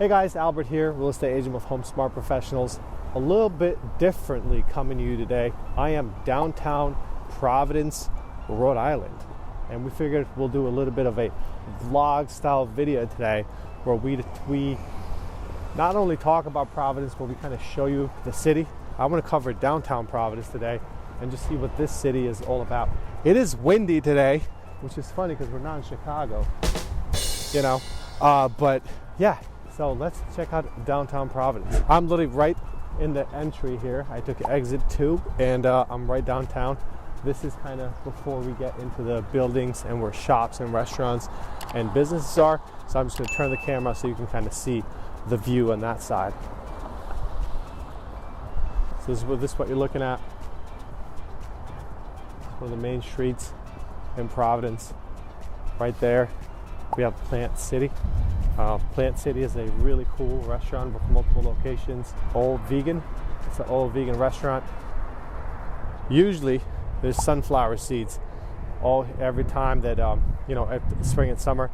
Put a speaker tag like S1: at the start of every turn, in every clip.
S1: Hey guys, Albert here, real estate agent with Home Smart Professionals. A little bit differently coming to you today. I am downtown Providence, Rhode Island. And we figured we'll do a little bit of a vlog style video today where we not only talk about Providence, but we kind of show you the city. I want to cover downtown Providence today and just see what this city is all about. It is windy today, which is funny because we're not in Chicago, you know, but yeah. So let's check out downtown Providence. I'm literally right in the entry here. I took exit 2 and I'm right downtown. This is kind of before we get into the buildings and where shops and restaurants and businesses are. So I'm just gonna turn the camera so you can kind of see the view on that side. So this is what you're looking at. One of the main streets in Providence. Right there, we have Plant City. Plant City is a really cool restaurant with multiple locations. All vegan. It's an all vegan restaurant. Usually there's sunflower seeds every time that spring and summer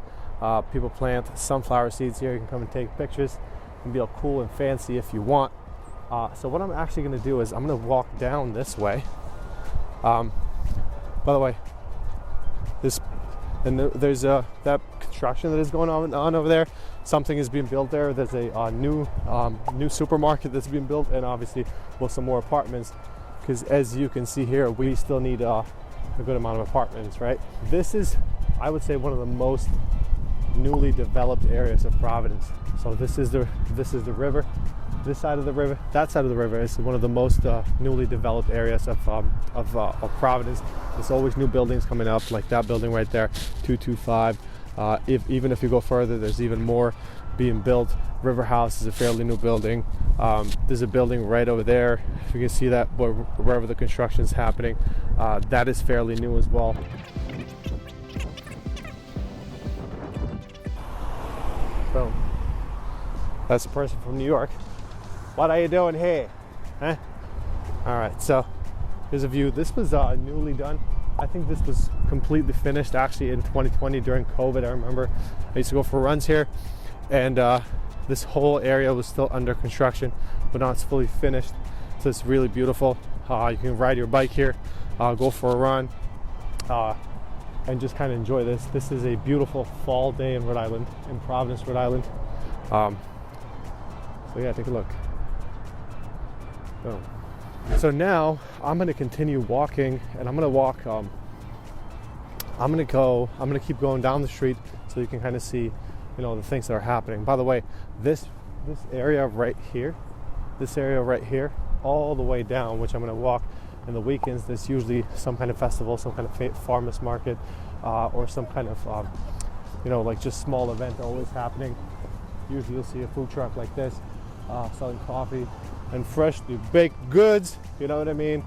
S1: people plant sunflower seeds here. You can come and take pictures and be all cool and fancy if you want. So what I'm actually going to do is I'm going to walk down this way. By the way, there's that construction that is going on over there. Something is being built there. There's a new supermarket that's being built, and obviously some more apartments, because as you can see here, we still need a good amount of apartments, right? This is, I would say, one of the most newly developed areas of Providence. So this is the river. This side of the river, that side of the river is one of the most newly developed areas of Providence. There's always new buildings coming up, like that building right there, 225. Even if you go further, there's even more being built. River House is a fairly new building. There's a building right over there. If you can see that, wherever the construction is happening, that is fairly new as well. So that's a person from New York. What are you doing here? Huh? All right, so here's a view. This was newly done. I think this was completely finished actually in 2020 during COVID. I remember I used to go for runs here, and this whole area was still under construction, but now it's fully finished. So it's really beautiful. You can ride your bike here, go for a run, and just kind of enjoy this. This is a beautiful fall day in Rhode Island, in Providence, Rhode Island. So yeah, take a look. Boom. So now I'm going to continue walking, and I'm going to walk. I'm going to keep going down the street so you can kind of see, the things that are happening. By the way, this area right here, all the way down, which I'm going to walk in the weekends. There's usually some kind of festival, some kind of farmers market, or some kind of, like just small event always happening. Usually you'll see a food truck like this, selling coffee and freshly baked goods, you know what I mean?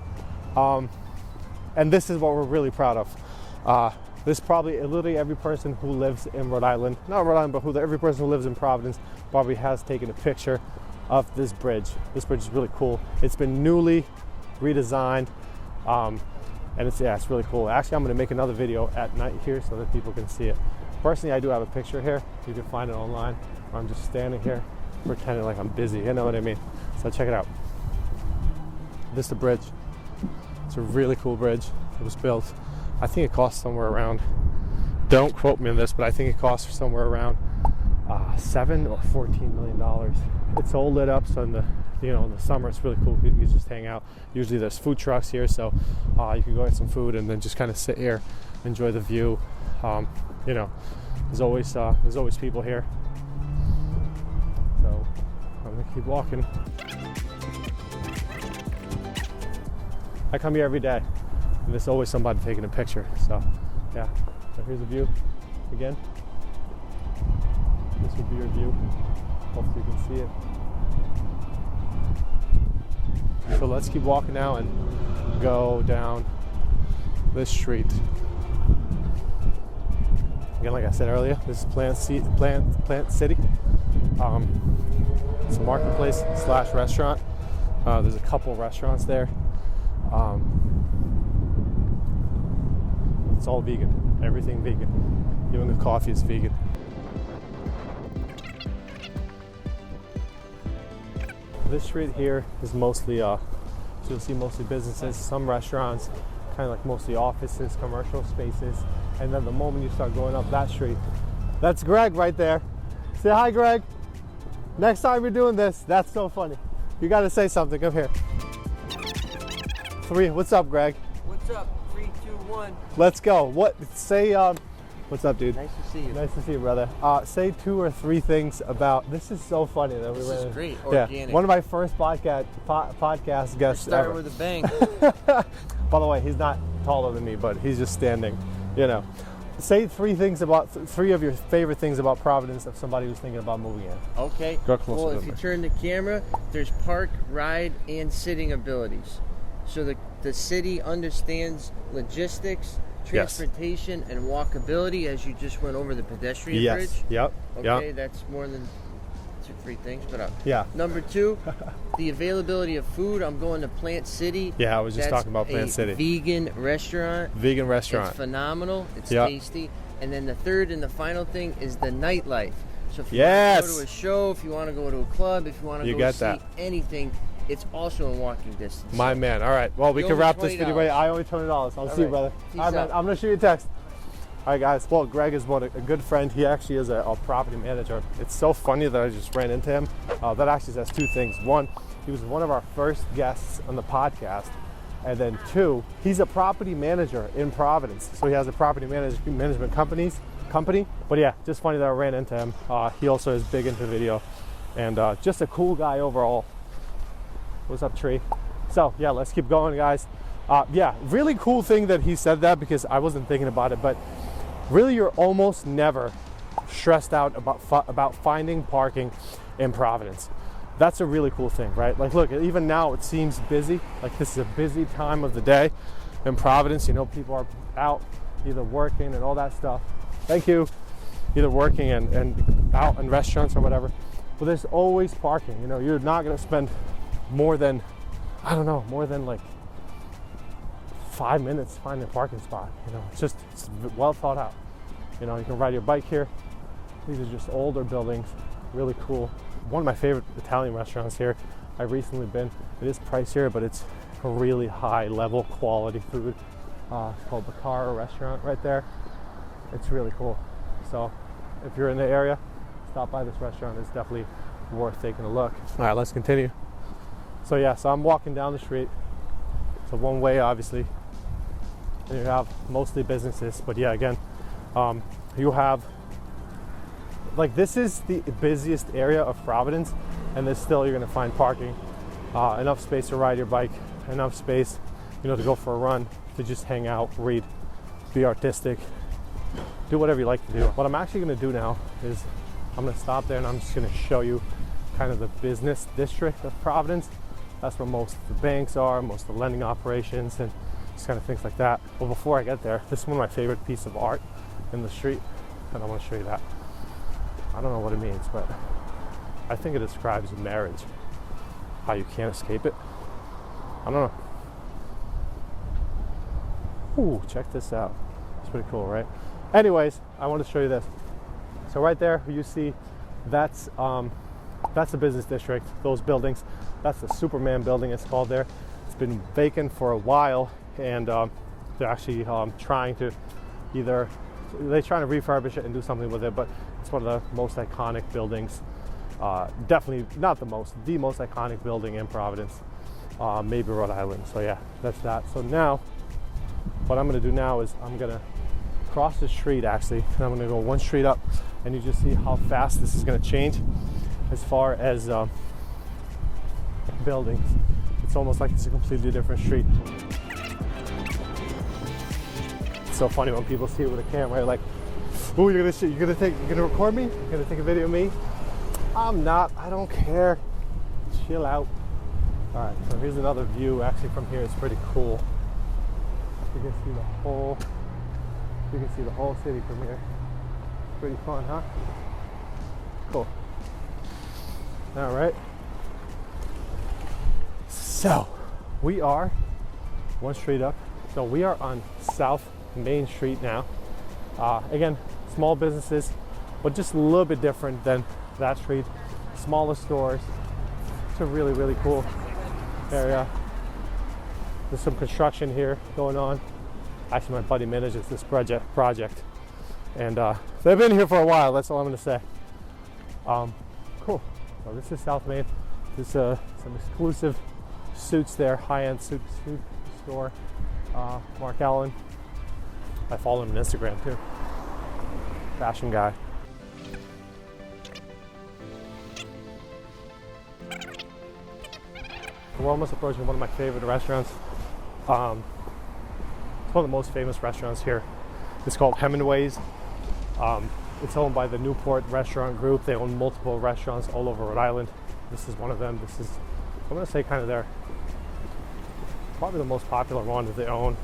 S1: And this is what we're really proud of. This probably, literally every person who lives in Rhode Island, not Rhode Island, but every person who lives in Providence probably has taken a picture of this bridge. This bridge is really cool. It's been newly redesigned, and it's really cool. Actually, I'm gonna make another video at night here so that people can see it. Personally, I do have a picture here. You can find it online. I'm just standing here pretending like I'm busy, you know what I mean? So check it out. This is the bridge. It's a really cool bridge. It was built, I think it cost somewhere around, don't quote me on this, but I think it cost somewhere around $7 or $14 million. It's all lit up, so in the summer it's really cool. You can just hang out. Usually there's food trucks here, so you can go get some food and then just kind of sit here, enjoy the view. There's always people here. So I'm gonna keep walking. I come here every day, and there's always somebody taking a picture. So yeah, so here's the view again. This would be your view. Hopefully you can see it. So let's keep walking now and go down this street. Again, like I said earlier, this is Plant City. It's a marketplace / restaurant. There's a couple restaurants there. It's all vegan, everything vegan. Even the coffee is vegan. this street here is mostly, so you'll see mostly businesses, some restaurants, kind of like mostly offices, commercial spaces. And then the moment you start going up that street, that's Greg right there. Say hi, Greg. Next time you're doing this, that's so funny. You got to say something. Come here. 3. What's up, Greg?
S2: What's up? 3, 2, 1.
S1: Let's go. What? Say. What's up, dude?
S2: Nice to see you.
S1: Nice to see you, brother. Say 2 or 3 things about. This is so funny that we.
S2: This is great. Organic.
S1: Yeah, one of my first podcast guests.
S2: Started with a bang.
S1: By the way, he's not taller than me, but he's just standing. You know. Say 3 things about 3 of your favorite things about Providence of somebody who's thinking about moving in.
S2: Okay.
S1: Go closer.
S2: Well, if you turn the camera, there's park, ride, and sitting abilities. So the city understands logistics, transportation, and walkability, as you just went over the pedestrian bridge.
S1: Yep.
S2: Okay, that's more than 2, 3 things, but
S1: yeah.
S2: Number 2, the availability of food. I'm going to Plant City.
S1: Yeah, I was just talking about Plant City.
S2: Vegan restaurant. It's phenomenal. It's tasty. And then the third and the final thing is the nightlife. So if you want to go to a show, if you want to go to a club, if you want to go see anything, it's also in walking distance.
S1: My man. All right. Well, we can wrap this video. I only $20. I'll see you, brother. All right, man. I'm going to shoot you a text. All right, guys. Well, Greg is a good friend. He actually is a property manager. It's so funny that I just ran into him. That actually says 2 things. 1, he was one of our first guests on the podcast. And then 2, he's a property manager in Providence. So he has a property management company. But yeah, just funny that I ran into him. He also is big into video. And just a cool guy overall. What's up, Tree? So yeah, let's keep going, guys. Yeah, really cool thing that he said that, because I wasn't thinking about it, but really you're almost never stressed out about finding parking in Providence. That's a really cool thing, right? Like, look, even now it seems busy. Like, this is a busy time of the day in Providence. You know, people are out either working and all that stuff. Thank you. Either working and out in restaurants or whatever. But there's always parking. You know, you're not going to spend more than like 5 minutes finding a parking spot. You know, it's well thought out. You know, you can ride your bike here. These are just older buildings, really cool. One of my favorite Italian restaurants here. I've recently been. It is pricier, but it's a really high level quality food. It's called the Car Restaurant right there. It's really cool. So if you're in the area, stop by this restaurant. It's definitely worth taking a look. All right, let's continue. So yeah, so I'm walking down the street. It's a one way, obviously. And you have mostly businesses, but yeah, again, you have, like, this is the busiest area of Providence, and there's still, you're gonna find parking, enough space to ride your bike, enough space, you know, to go for a run, to just hang out, read, be artistic, do whatever you like to do. What I'm actually gonna do now is I'm gonna stop there and I'm just gonna show you kind of the business district of Providence. That's where most of the banks are, most of the lending operations, and just kind of things like that. But before I get there, this is one of my favorite pieces of art in the street, and I want to show you that. I don't know what it means, but I think it describes marriage, how you can't escape it. I don't know. Ooh, check this out. It's pretty cool, right? Anyways, I want to show you this. So right there, you see that's the business district, those buildings. That's the Superman building, it's called there. It's been vacant for a while, and they're actually trying to refurbish it and do something with it, but it's one of the most iconic buildings. Definitely not the most iconic building in Providence, maybe Rhode Island. So yeah, that's that. So now, what I'm gonna do now is I'm gonna cross the street actually, and I'm gonna go one street up, and you just see how fast this is gonna change as far as buildings. It's almost like it's a completely different street. It's so funny when people see it with a camera, like, "Oh, you're gonna record me? You're gonna take a video of me?" I'm not. I don't care. Chill out. All right. So here's another view. Actually, from here, it's pretty cool. You can see the whole city from here. Pretty fun, huh? Cool. All right. So we are one street up. So we are on South Main Street now. Again, small businesses, but just a little bit different than that street. Smaller stores, It's a really, really cool area. There's some construction here going on. Actually, my buddy manages this project. And they've been here for a while, that's all I'm going to say. Cool. So this is South Main. There's some exclusive suits there, high-end suit store. Mark Allen. I follow him on Instagram too. Fashion guy. We're almost approaching one of my favorite restaurants. It's one of the most famous restaurants here. It's called Hemenway's. It's owned by the Newport Restaurant Group. They own multiple restaurants all over Rhode Island. This is one of them. This is, I'm going to say, kind of their probably the most popular one that they own.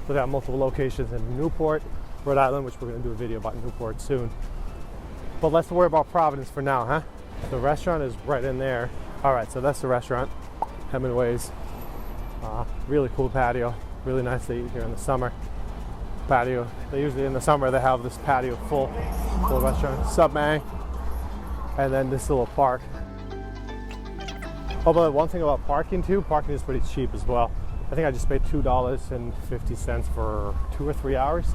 S1: So they have multiple locations in Newport, Rhode Island, which we're going to do a video about Newport soon. But let's worry about Providence for now, huh? The restaurant is right in there. All right, so that's the restaurant, Hemenway's. Really cool patio. Really nice to eat here in the summer. Patio. They usually in the summer they have this patio full restaurant. Sub-Mang. And then this little park. Oh, but one thing about parking too, parking is pretty cheap as well. I think I just paid $2.50 for 2 or 3 hours,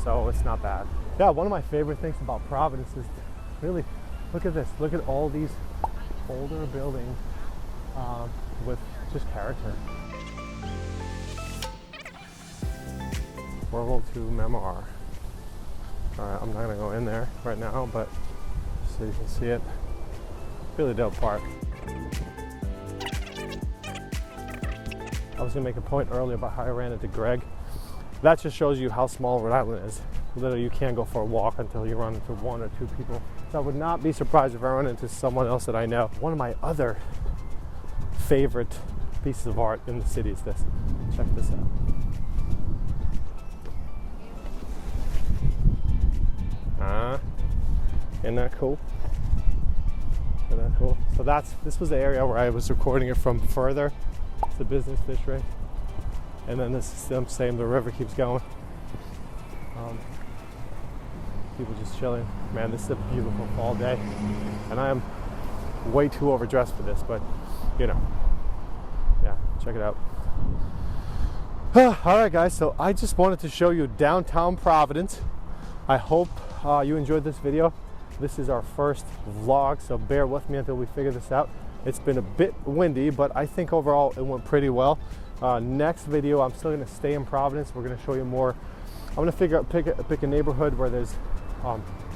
S1: so it's not bad. Yeah, one of my favorite things about Providence is really, look at this. Look at all these older buildings with just character. World War II memoir. All right, I'm not gonna go in there right now, but so you can see it. Really dope park. I was gonna make a point earlier about how I ran into Greg. That just shows you how small Rhode Island is. Literally, you can't go for a walk until you run into 1 or 2 people. So I would not be surprised if I run into someone else that I know. One of my other favorite pieces of art in the city is this. Check this out. Isn't that cool? Isn't that cool? So this was the area where I was recording it from further. It's the business district. And then this is the same, the river keeps going. People just chilling. Man, this is a beautiful fall day. And I am way too overdressed for this, but you know. Yeah, check it out. Alright guys, so I just wanted to show you downtown Providence. I hope you enjoyed this video. This is our first vlog, so bear with me until we figure this out. It's been a bit windy, but I think overall it went pretty well. Next video, I'm still gonna stay in Providence. We're gonna show you more. I'm gonna pick a neighborhood where there's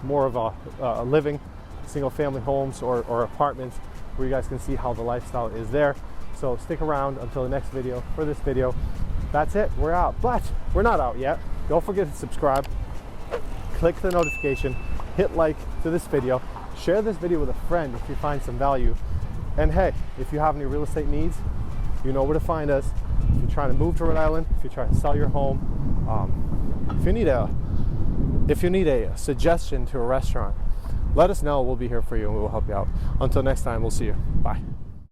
S1: more of a living, single family homes or apartments, where you guys can see how the lifestyle is there. So stick around until the next video. For this video, that's it, we're out. But we're not out yet. Don't forget to subscribe, click the notification, hit like to this video, share this video with a friend if you find some value. And hey, if you have any real estate needs, you know where to find us. If you're trying to move to Rhode Island, if you're trying to sell your home, if you need a suggestion to a restaurant, let us know. We'll be here for you and we will help you out. Until next time, we'll see you. Bye.